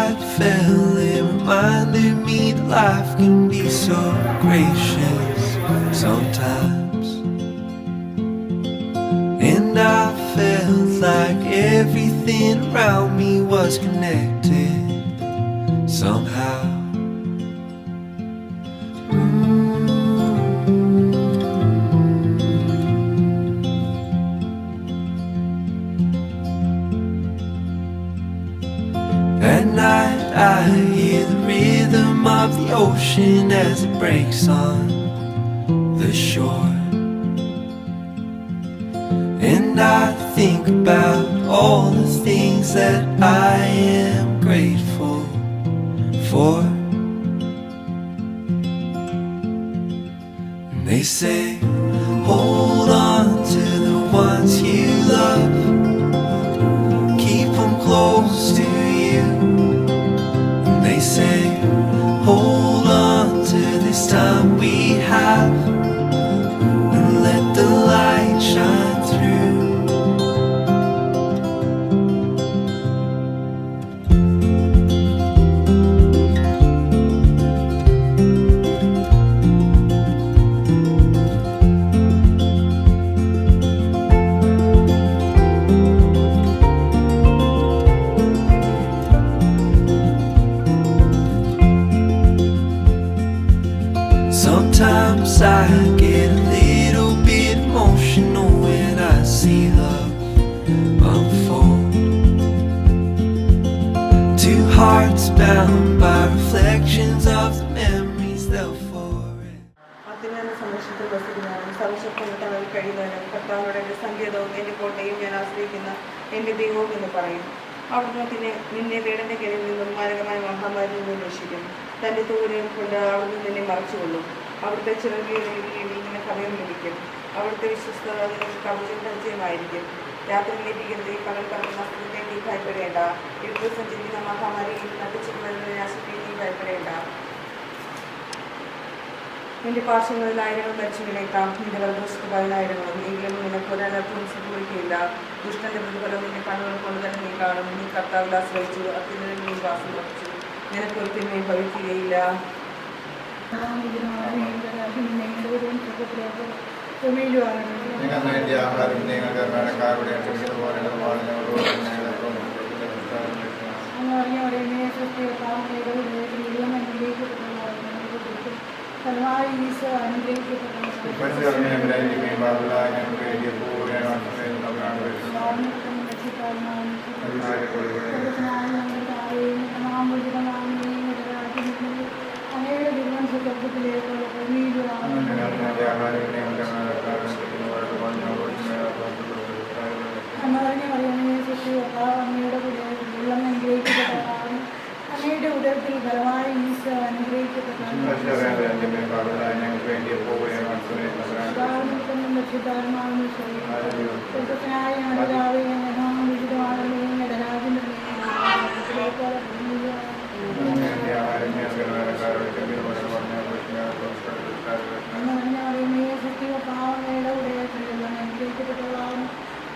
sunlight fell, it reminded me that life can be so gracious sometimes. And I felt like everything around me was connected somehow. At night I hear the rhythm of the ocean as it breaks on the shore. And I think about all the things that I am grateful for. And they say, hold on to the ones you love, keep them close to you. And they say, hold on to this time we have, and let the light shine through. Sometimes I get a little bit emotional when I see love unfold. Two hearts bound by reflections of the memories they'll forever. അത്യുന്നത സംരക്ഷണത്തിൽ വസിക്കുന്നവനും സർവശക്തനായി കഴിയുന്നവനും കർത്താവിനോട് എൻ്റെ സങ്കേതവും എൻ്റെ കോട്ടയും ഞാൻ ആശ്രയിക്കുന്ന എൻ്റെ ദൈവവും എന്ന് പറയും. അവിടുന്ന് നിന്നെ വേടന്റെ കരയിൽ നിന്നും മാരകമായ മഹാമാരിയിൽ നിന്നും രക്ഷിക്കും. തൻ്റെ തൂരം കൊണ്ട് അവിടുന്ന് നിന്നെ മറച്ചുകൊള്ളും. അവിടുത്തെ ചിറകിൽ നിന്നെ ഭയം ലഭിക്കും. അവിടുത്തെ വിശ്വസ്തത നിനക്ക് കവചം പരിചയമായിരിക്കും. രാത്രിയിലെ ഭീകരതയിൽ പകൽ കടന്ന അസ്ത്രത്തെ നീ ഭയപ്പെടേണ്ട. ഇരുട്ടിൽ സഞ്ചരിക്കുന്ന മഹാമാരിയിൽ നട്ടിച്ചിരുന്നതിനെ നാശത്തെ നീ ഭയപ്പെടേണ്ട. നിന്റെ പാർശ്വങ്ങളിൽ ആയിരങ്ങൾ മരിച്ചു വീണേക്കാം, നിന്റെ വലതുവശത്ത് 10,000, എങ്കിലും നിനക്ക് ഒരനർത്ഥവും സംഭവിക്കുകയില്ല. ദുഷ്ടന്റെ പ്രതിഫലം നിന്റെ കണ്ണുകൾ കൊണ്ട് തന്നെ നീ കാണും. നീ കർത്താവിൽ ആശ്രയിച്ചു, അത്യുന്നതൻ നീ വാസം ഉറപ്പിച്ചു, നിനക്കൊരു തിന്മയും ഭവിക്കുകയില്ല. ഈശോ അനുഗ്രഹിക്കപ്പെട്ട അങ്ങയുടെ തിരുവനന്തപുരത്തിലേക്ക് എന്നറിഞ്ഞ അറിയാമേ സൃഷ്ടി അങ്ങയുടെ വെള്ളം അനുഗ്രഹിക്കപ്പെട്ടതാണ്. അങ്ങയുടെ ഉദരത്തിൽ ബലമായ ഈശോ അനുഗ്രഹിക്കപ്പെട്ടതാണ്.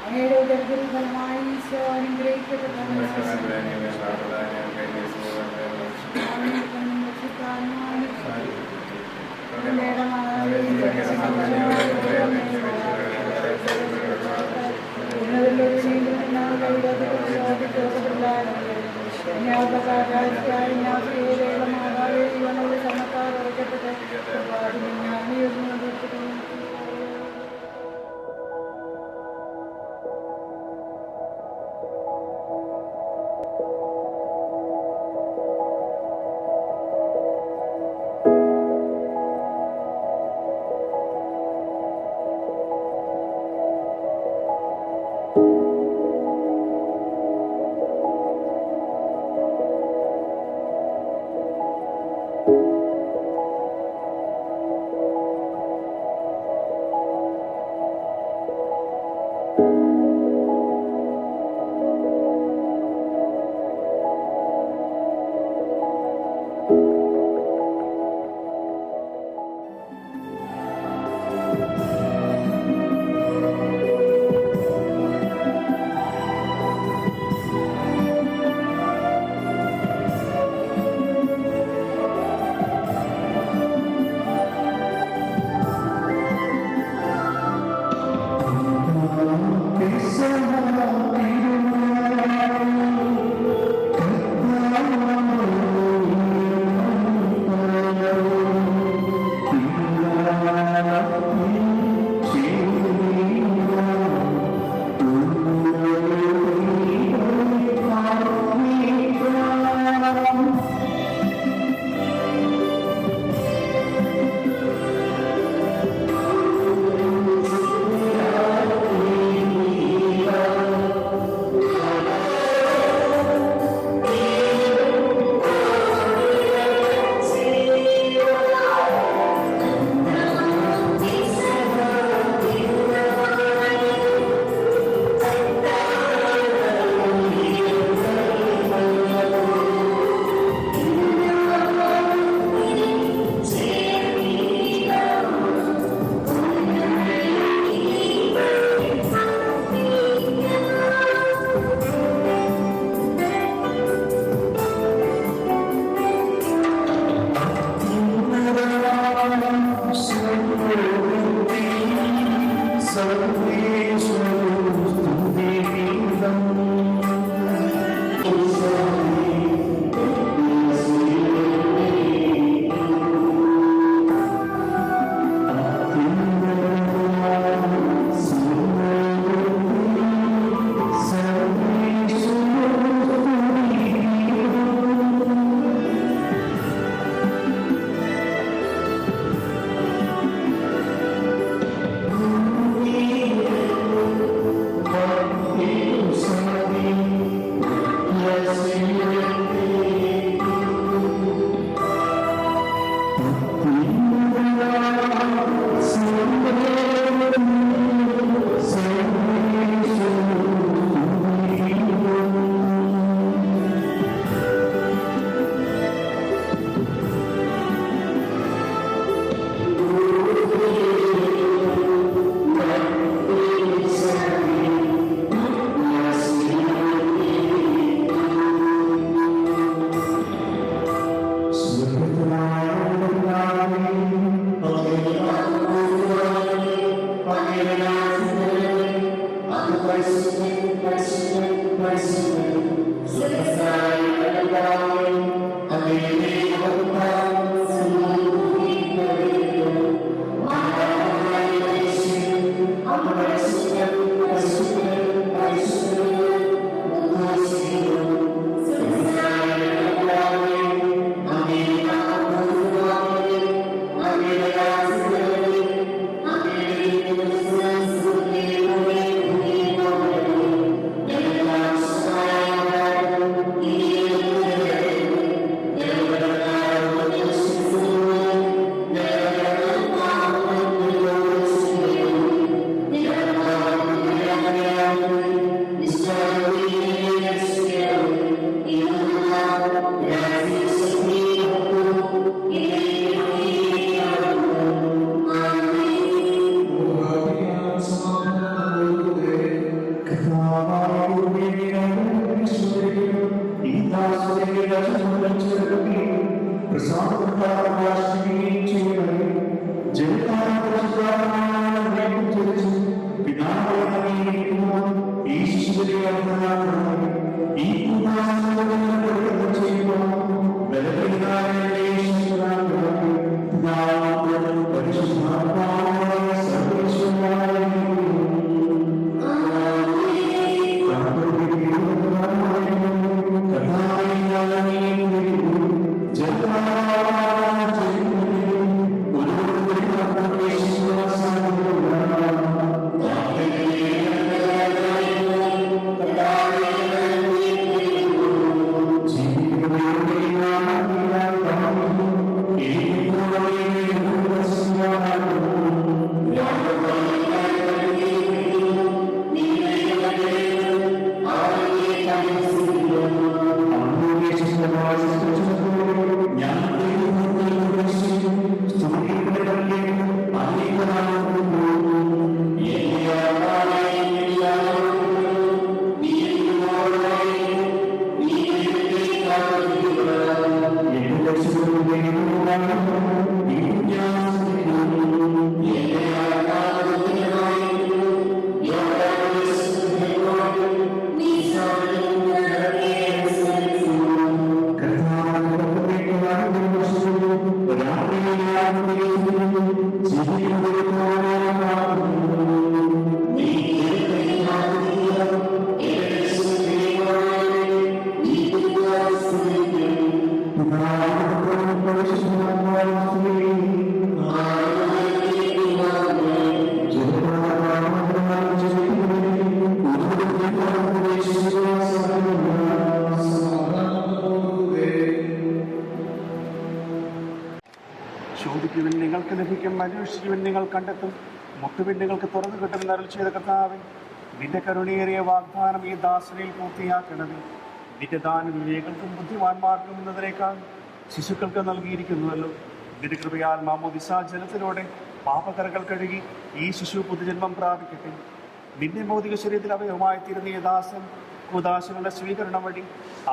അങ്ങയുടെ ഉദരത്തിൽ ബലമായ ഈശോ അനുഗ്രഹിക്കപ്പെട്ടതാണ്. ചോദിക്കുവിൻ നിങ്ങൾക്ക് ലഭിക്കും, അന്വേഷിക്കുവിൻ നിങ്ങൾ കണ്ടെത്തും, മുട്ടുവിൻ നിങ്ങൾക്ക് തുറന്നു കിട്ടുമെന്ന് അരുൾ ചെയ്ത കർത്താവേ, നിന്റെ കരുണയേറിയ വാഗ്ദാനം ഈ ദാസനിൽ പൂർത്തിയാക്കണമേ. നിന്റെ ദാനം വിവേകൾക്കും ബുദ്ധിമാന്മാർക്കും എന്നതിനേക്കാൾ ശിശുക്കൾക്ക് നൽകിയിരിക്കുന്നുവല്ലോ. നിന്റെ കൃപയാൽ മാമോദിസ ജലത്തിലൂടെ പാപകരകൾ കഴുകി ഈ ശിശു പുതുജന്മം പ്രാപിക്കട്ടെ. നിന്റെ ഭൗതിക ശരീരത്തിൽ അവയവമായി തീരുന്ന ഈ ദാസൻ കുദാശകളുടെ സ്വീകരണം വഴി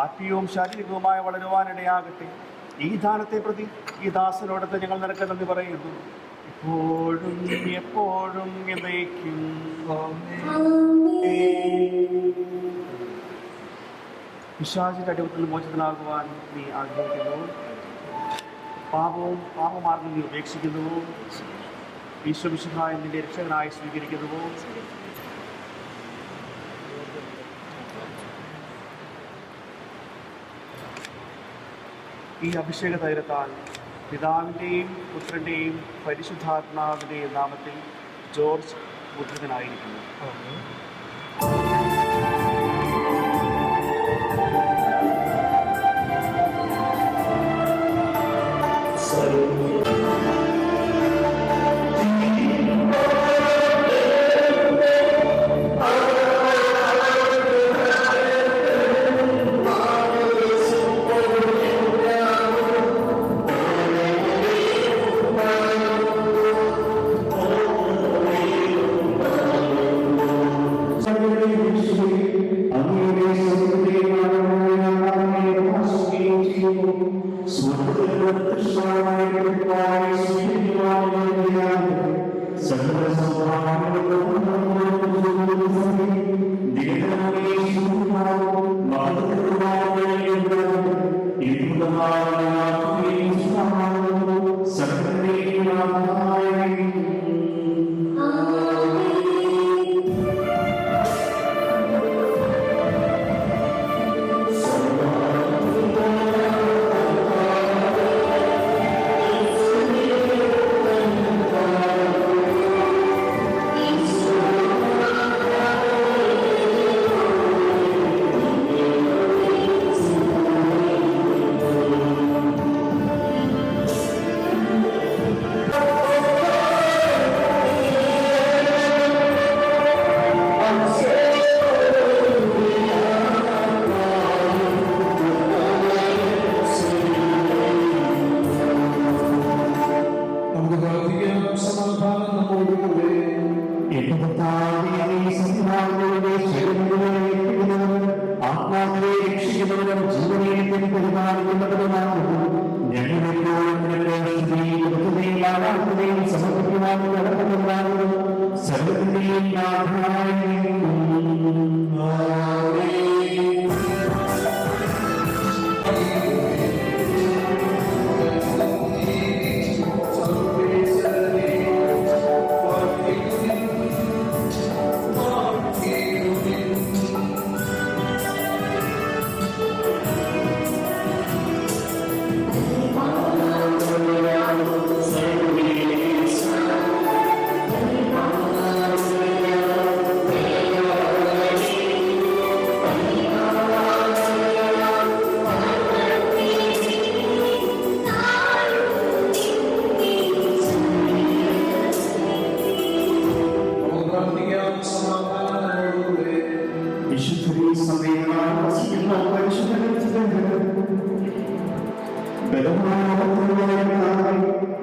ആത്മീയവും ശാരീരികവുമായി വളരുവാനിടയാകട്ടെ. ഈ ദാനത്തെ പ്രതി ഈ ദാസനോടത്ത് ഞങ്ങൾ നിനക്ക് നന്ദി പറയുന്നു, ഇപ്പോഴും എപ്പോഴും എന്നേക്കും. പിശാചിന്റെ അടിമത്തിൽ മോചിതനാകുവാൻ നീ ആഗ്രഹിക്കുന്നു, പാപമാർഗം നീ ഉപേക്ഷിക്കുന്നുവോ, ഈശ്വരവിശുദ്ധായ നിന്റെ രക്ഷകനായി സ്വീകരിക്കുന്നുവോ? ഈ അഭിഷേക തൈലത്താൽ പിതാവിൻ്റെയും പുത്രൻ്റെയും പരിശുദ്ധാത്മാവിൻ്റെയും നാമത്തിൽ ജോർജ് മുദ്രിതനായിരിക്കുന്നു. പരിപാലിക്കുന്നവരുമാണ്. ഞങ്ങളെപ്പോഴും സമർപ്പിക്കുവാനും നടക്കുന്നുണ്ടാകും. സർവ്വത്തിന്റെയും നാഥനായ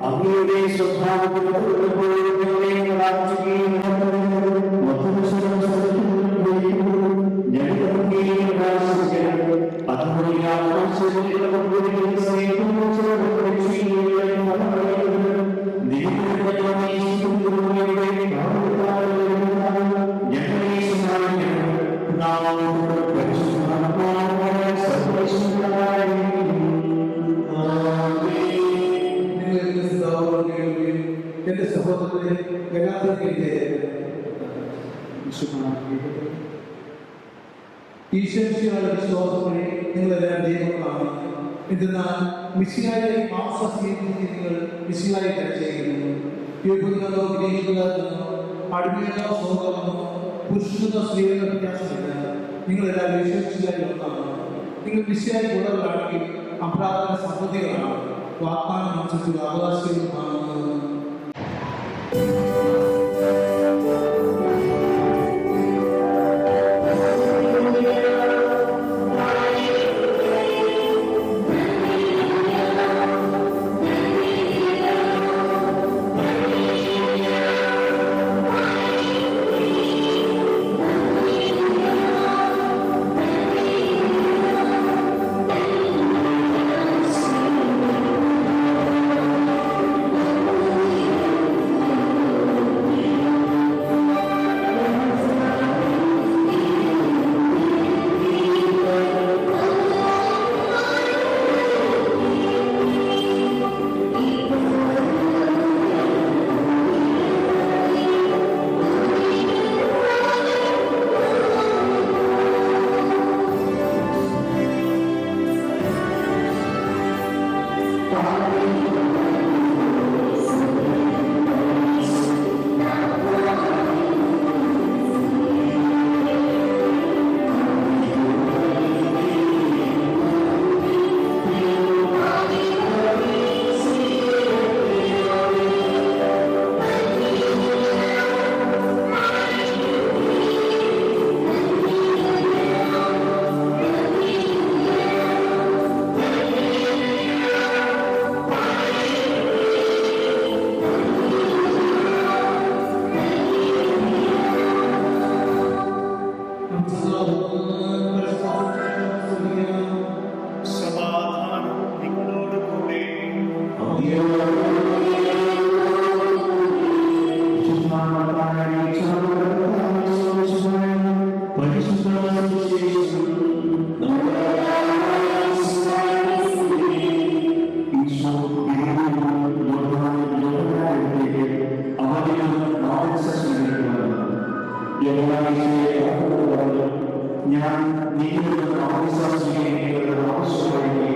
അങ്ങയുടെ എന്റെ സഹോദരനെ ഈശ്വരയുടെ വിശ്വാസം വഴി നിങ്ങളെല്ലാം ദൈവങ്ങളാണ്. എന്നാൽ മിശിഹായുടെ മാംസീയത്തിൽ നിങ്ങൾ മിശിഹായെ ചെയ്യുന്നു. യുഗങ്ങളോ വിദേശികളോ അടിമയോ സ്വന്തമോ പുരുഷനോ സ്ത്രീകളോ വ്യത്യാസമില്ല. നിങ്ങളെല്ലാം വിശ്വസിച്ചായി ഒന്നാണ്. നിങ്ങൾ മിശിഹായി ഉള്ളവരാണെങ്കിൽ അപ്രാപ്ത സമ്പത്തികളാണ്. വാഗ്ദാനം അനുസരിച്ചുള്ള അവകാശങ്ങളുമാണ്. ഞാൻ നീങ്ങളുടെ ആവശ്യമായി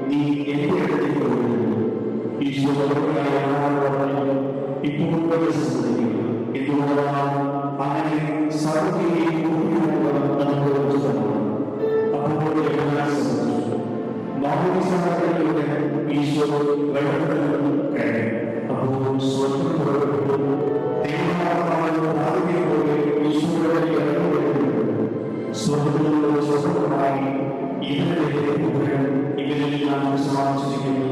നീ എന്റെ അടുത്തേക്ക് വരുന്നു. ഇപ്പോൾ എന്തുകൊണ്ടാണ് അങ്ങനെ സർവ്വത്തെയും മാതൃസമാജത്തിലൂടെ ഈശോ വെള്ളപ്പെടുന്നു കഴിഞ്ഞു. അപ്പോൾ സ്വന്തം പുറപ്പെട്ടു സ്വന്തത്തിലുള്ള സ്വന്തമായി ഇവരെല്ലാം സമാപിച്ചിരിക്കുന്നു.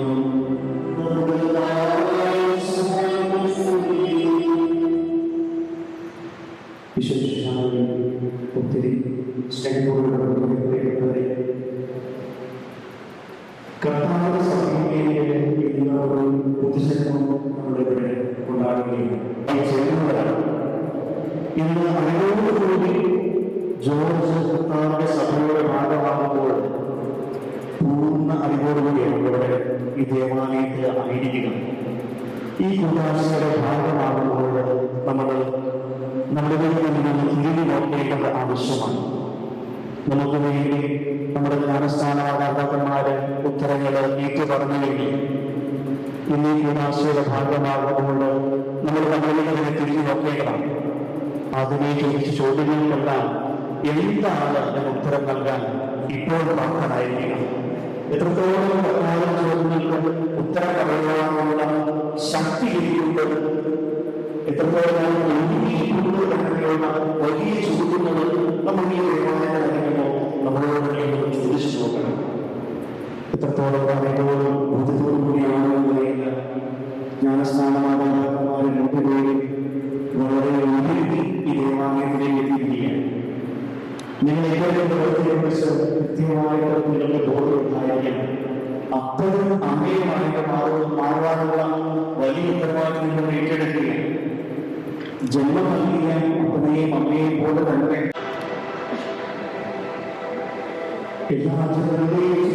ഒത്തിരി സ്നേഹത്തോടെ കർത്താവിന്റെ സഭയിലേക്ക് ഇന്ന് ഒരു പൊതുജനം നമ്മുടെ ഇവിടെ കൊണ്ടാടുകയാണ്. ഇന്ന് അറിവോടുകൂടി ജോർജ് കർത്താവിന്റെ സഭയുടെ ഭാഗമാകുമ്പോൾ പൂർണ്ണ അറിവോടുകൂടിയാണ് ഇവിടെ ഈ ദേവാലയത്തിൽ ആയിരിക്കുക. ഈ കൂട്ടാശയുടെ ഭാഗമാകുമ്പോൾ നമ്മൾ നമ്മുടെ വീട്ടിൽ നിന്ന് തിരിഞ്ഞു നോക്കേണ്ടത് ആവശ്യമാണ്. നമുക്ക് വേണ്ടി നമ്മുടെ ജ്ഞാനസ്ഥാന മാതാപിതാക്കന്മാര് ഉത്തരങ്ങൾ ഏറ്റുപറഞ്ഞുവെങ്കിൽ ഇന്ന് ഈ കൂട്ടാശയുടെ ഭാഗമാകുമ്പോൾ നമ്മൾ നമ്മളിലേക്ക് തന്നെ തിരിഞ്ഞു നോക്കേണ്ടതാണ്. അതിനെ ചോദിച്ച ചോദ്യങ്ങൾക്കെല്ലാം എന്താണ് അതിന് ഉത്തരം നൽകാൻ ഇപ്പോൾ പ്രാപ്തനായിരിക്കണം. എത്രത്തോളം ചോദ്യങ്ങൾക്ക് ഉത്തരം പറയുവാനുള്ള ശക്തി ഇരിക്കുമ്പോൾ എത്രത്തോളം വലിയ ചോദ്യങ്ങൾ നമ്മൾ ഈ ദേവാലയത്തിലോ നമ്മളോട് ചോദിച്ചു നോക്കണം. എത്രത്തോളം പറയുമ്പോഴും ബോധ്യത്തോടു കൂടിയാണെന്ന് ജ്ഞാനസ്ഥാനമാതാക്കന്മാരെ രണ്ടുപേരും വളരെ ഉയർത്തി ഈ ദേവാലയത്തിലേക്ക് എത്തിയിരിക്കുകയാണ്. നിങ്ങൾ കുറിച്ച് കൃത്യമായിട്ട് നിങ്ങൾക്ക് ബോധമുണ്ടായിരിക്കണം. അപ്പോഴും അമ്മയുമായിട്ട് മാറുവാനുള്ള വലിയ ഉത്തരവാദിത്വം നിങ്ങൾ ഏറ്റെടുക്കുകയാണ്. ജന്മം നൽകിയ അപ്പനെയും അമ്മയെയും പോലെ തന്നെ എല്ലാ ജനങ്ങളെയും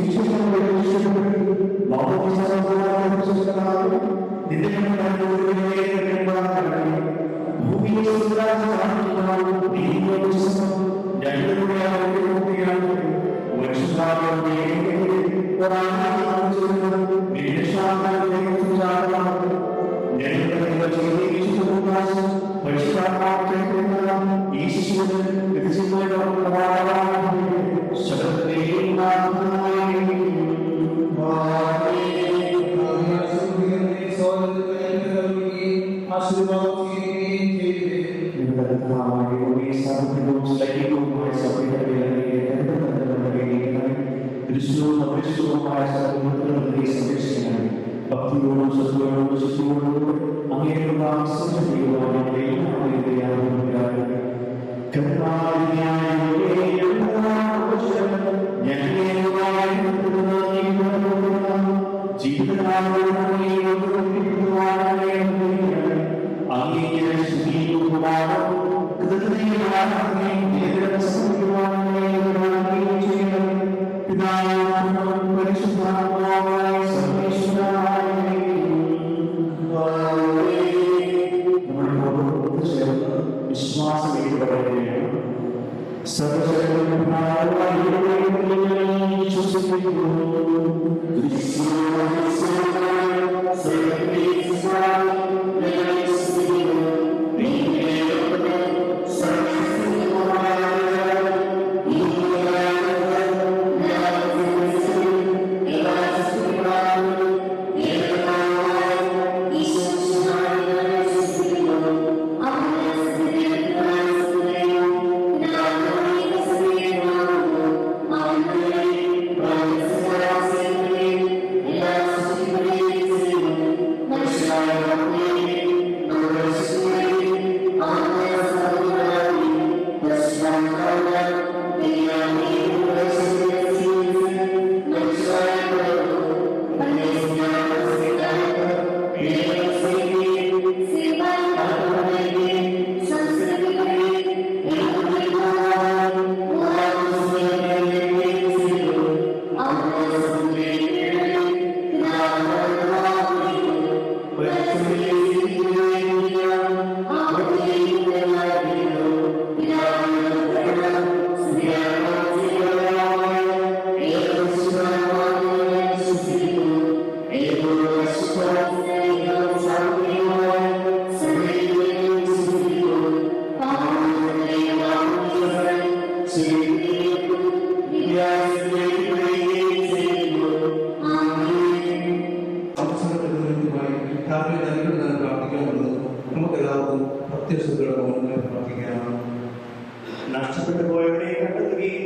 നഷ്ടപ്പെട്ടു പോയവരെ കണ്ടെത്തുകയും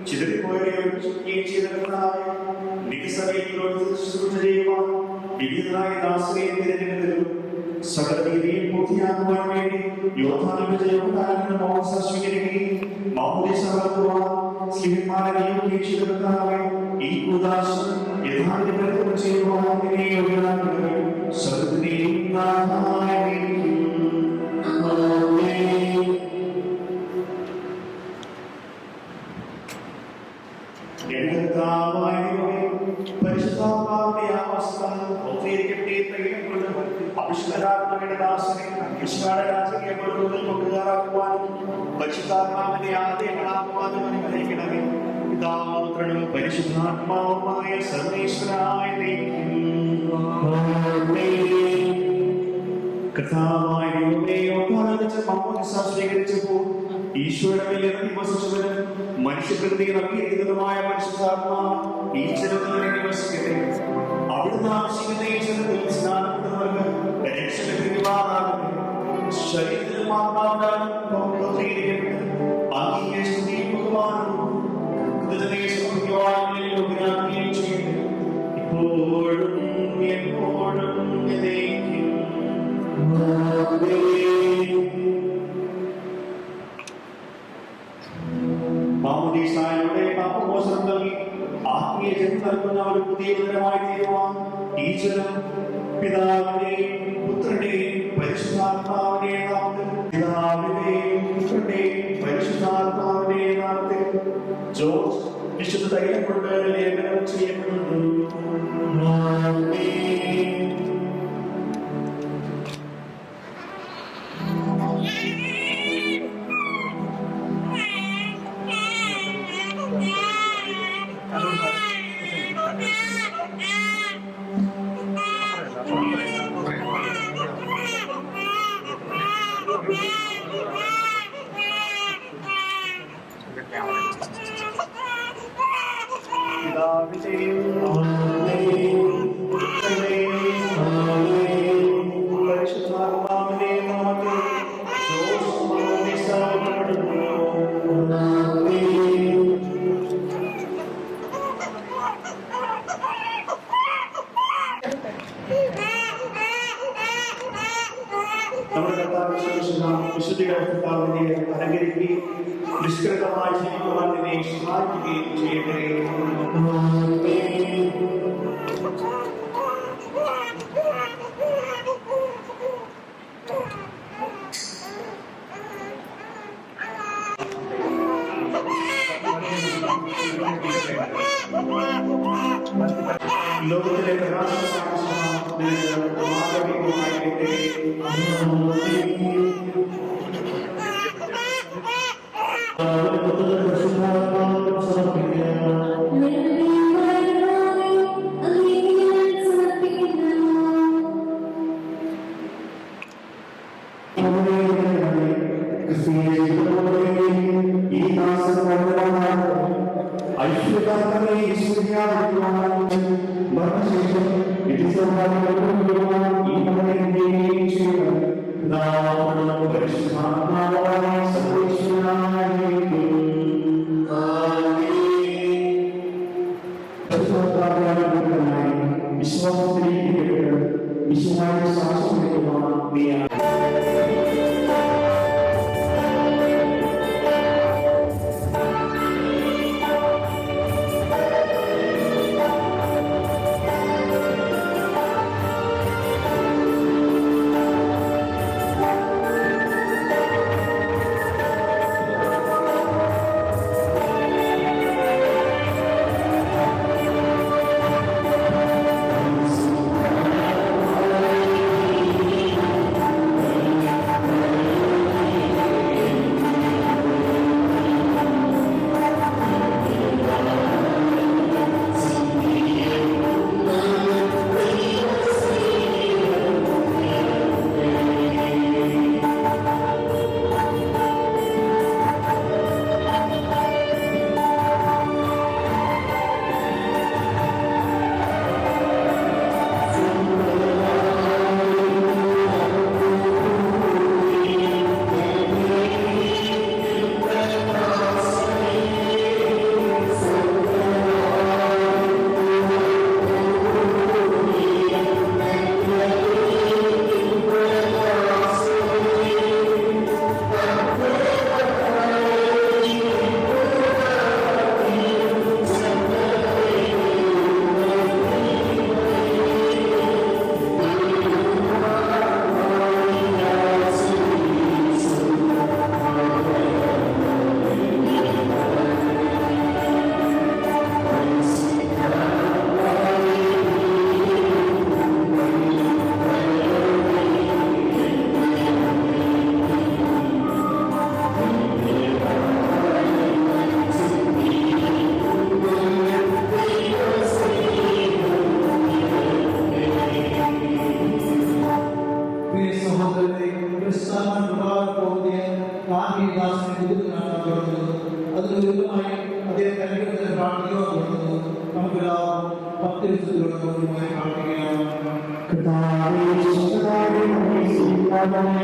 ചിതറിപ്പോയവരെ ചെയ്ത കർത്താവേ, വിവിധരായ ദാസരെയും തിരഞ്ഞെടുത്തതിലും സകല നീതിയും പൂർത്തിയാക്കുവാൻ വേണ്ടി യോദ്ധാവിന്റെ ജയമുണ്ടാകുന്ന സ്വീകരിക്കുകയും മാമോദീസ നടത്തുവാൻ സ്ലീഹന്മാരെ നിയോഗിക്കുകയും ചെയ്ത കർത്താവേ, ഈ കൂദാശ യഥാർത്ഥ ചെയ്യുവാൻ യോഗ്യനാക്കണമേ. സർവ്വത്തിനെയും നാഥായിരിക്കും. ആമേൻ. പരിശുദ്ധാത്മാവിന്റെ അവസ്ഥ ഒത്തിരിക്കട്ടെ അഭിഷേകാത്മാവിന്റെ ദാസനെ രാജകീയ കൊണ്ടുകാരാക്കുവാനും പരിശുദ്ധാത്മാവിന്റെ ആദ്യങ്ങളാക്കുവാനും അനുഗ്രഹിക്കണമേ. പിതാവും പരിശുദ്ധാത്മാവുമായ സർവേശ്വരായ കർത്താവായ സ്വീകരിച്ചപ്പോൾ ഈശ്വരനെ നിവസിച്ചവരും മനുഷ്യപ്രകൃതി നൽകിയിരിക്കുന്നതുമായ പരിശുദ്ധാത്മാവ് ഈ ജനത്തിൽ നിവസിക്കട്ടെ. അവിടുന്ന് ആവശ്യമായ ഈ ജനത്തിൽ സ്നാനപ്പെടുന്നവർക്ക് രക്ഷ ലഭിക്കുവാനാകട്ടെ. ശരീരത്തിലും ആത്മാവിനാലും അങ്ങയെ സ്തുതിയും ബഹുമാനവും കൃതജ്ഞതയെ സമർപ്പിക്കുവാനും യോഗ്യനാക്കുകയും ചെയ്യട്ടെ. ഇപ്പോഴും എപ്പോഴും എന്നേക്കും. മാമോദീസായുടെ പാപമോചനം നൽകി ആത്മീയ ജന്മം നൽകുന്ന ഒരു പുതിയ ഉദരമായി തീരുവാൻ ഈ ജനം പിതാവിന്റെയും പുത്രന്റെയും പരിശുദ്ധാത്മാവിന്റെയും നാമത്തിൽ പിതാവിന്റെയും പുത്രന്റെയും പരിശുദ്ധാത്മാവിന്റെയും നാമത്തിൽ ജോർജ് വിശുദ്ധ തൈലം കൊണ്ട് ലേപനം ചെയ്യപ്പെടുന്നു. അലങ്കരിക്കുകയും നിഷ്കൃതമായി ജീവിക്കുവാൻ നിന്നെ സഹായിക്കുകയും ചെയ്യട്ടെ. ലോകത്തിലെ Yes.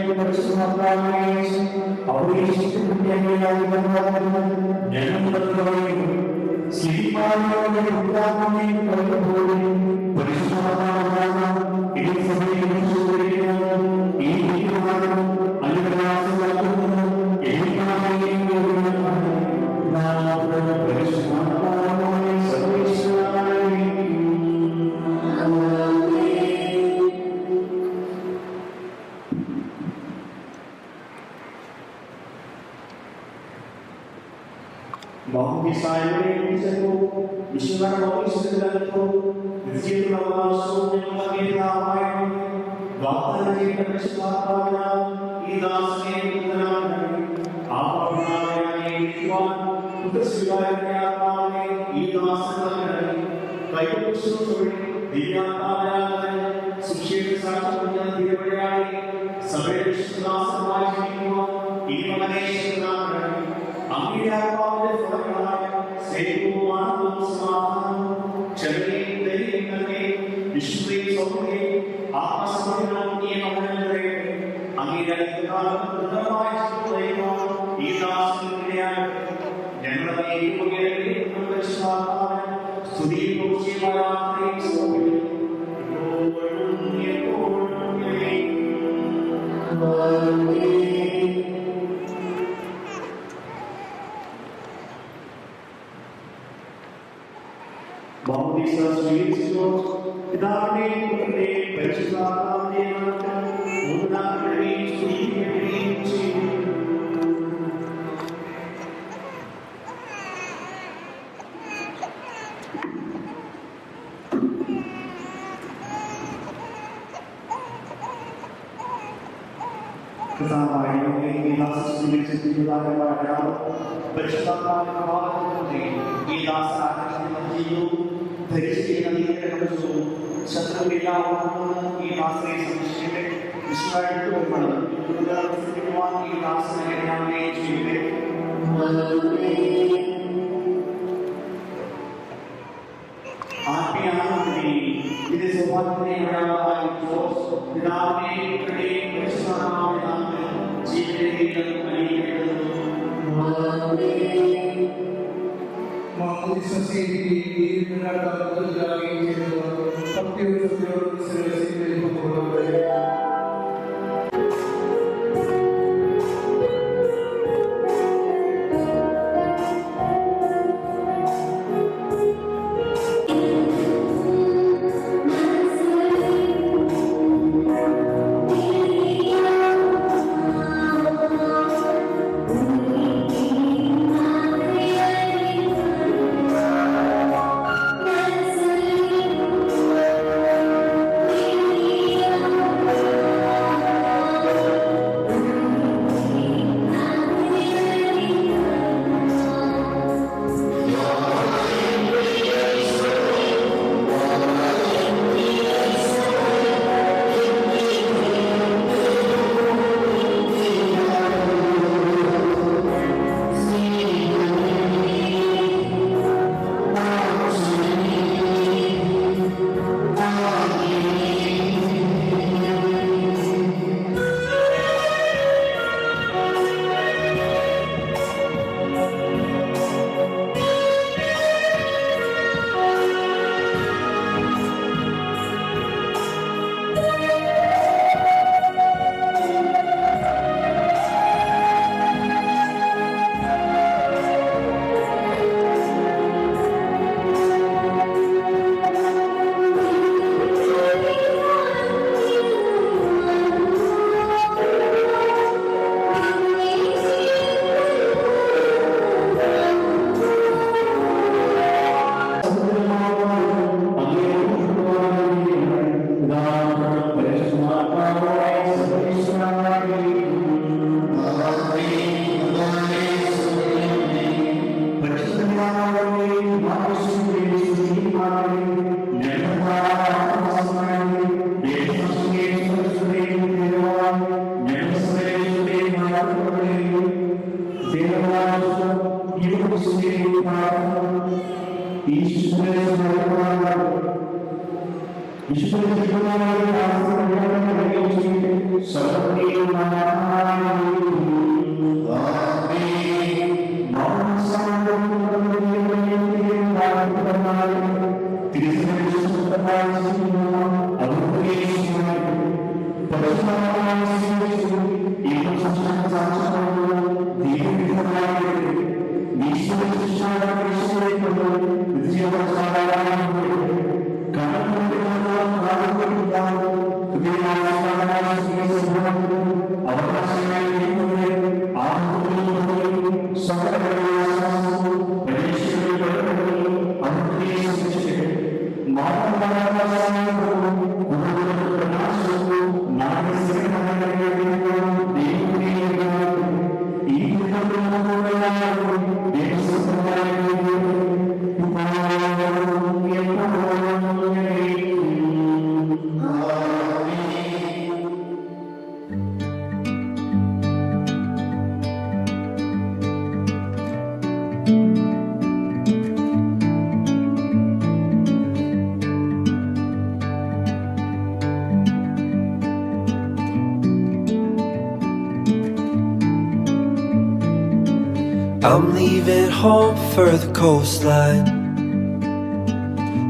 I'm leaving home for the coastline,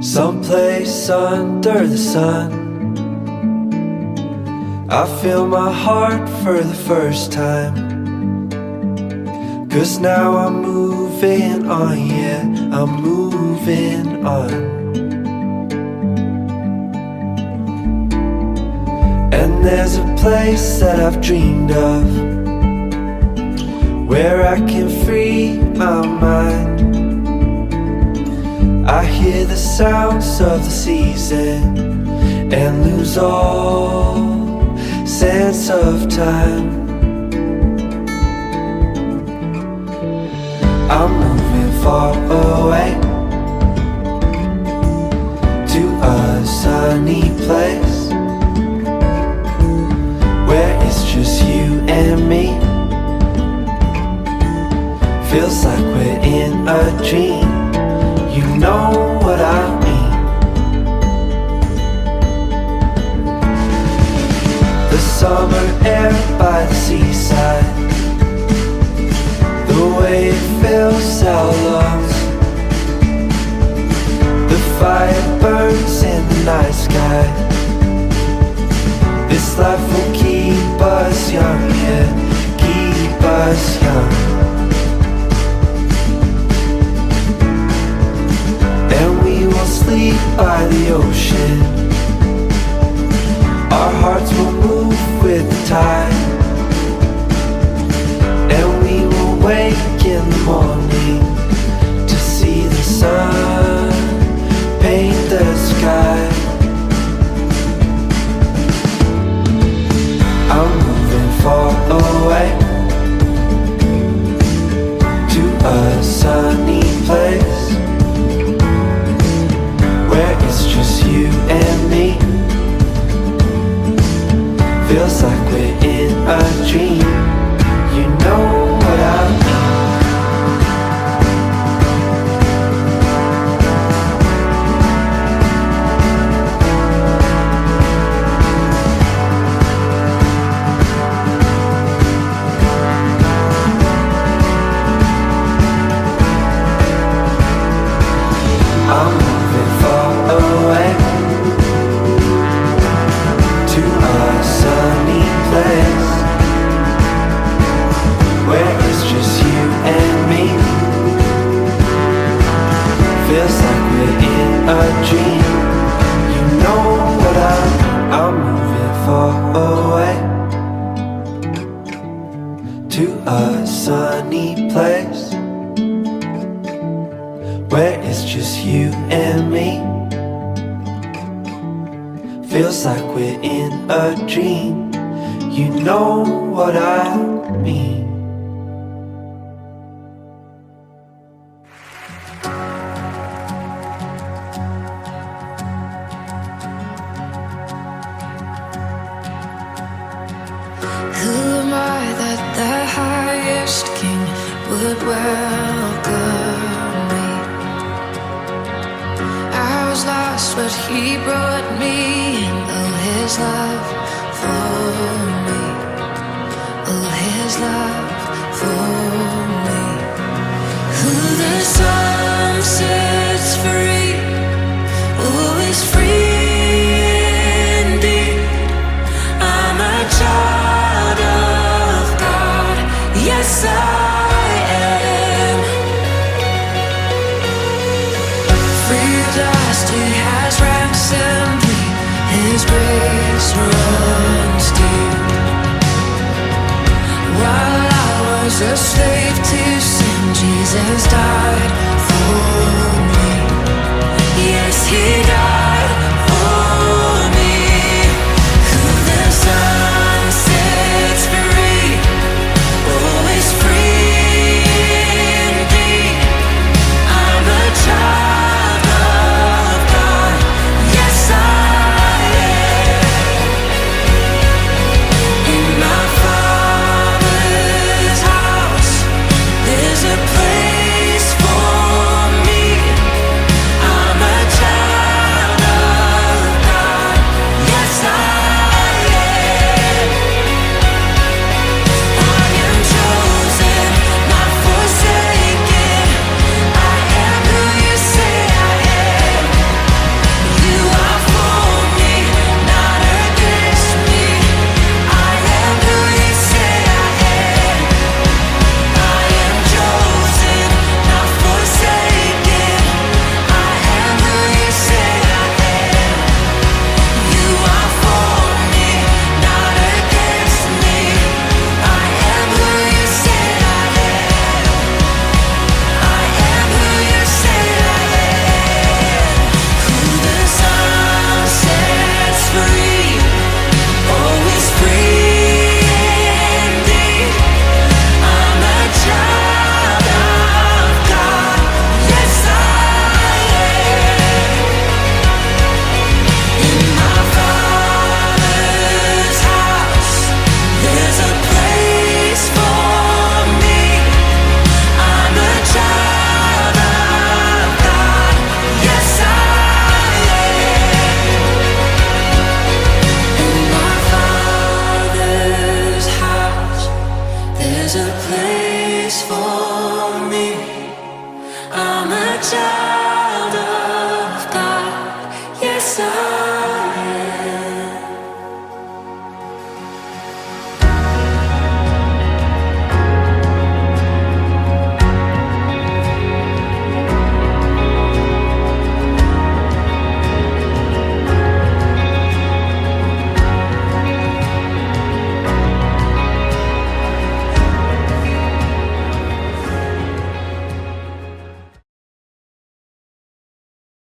someplace under the sun. I feel my heart for the first time, 'cause now I'm moving on, yeah, I'm moving on. And there's a place that I've dreamed of, where I can free my mind. I hear the sounds of the season and lose all sense of time. I'm moving far away to a sunny place where it's just you and me. Feels like we're in a dream, you know what I mean. The summer air by the seaside, the way it fills our lungs. The fire burns in the night sky. This life will keep us young, yeah, keep us young. Sleep by the ocean, our hearts will move with the tide, and we will wake in the morning to see the sun paint the sky. I'm moving far away to a sunny place where it's just you and me. Feels like we're in a dream, you know what I mean. I'm moving far away to a sunny place where it's just you and me. Feels like we're in a dream, you know what I mean. I'm moving far away to a sunny place where it's just you and me. Feels like we're in a dream, you know what I mean. Who am I that the highest king would welcome me? I was lost but he brought me in. Oh, his love for me. Oh, his love for me. Who the Son sets free, oh, is free indeed. I'm a child of God, yes I am. Free at last, he has ransomed me, his grace runs deep. While I was a slave to sin, Jesus died for me. Yes, he died.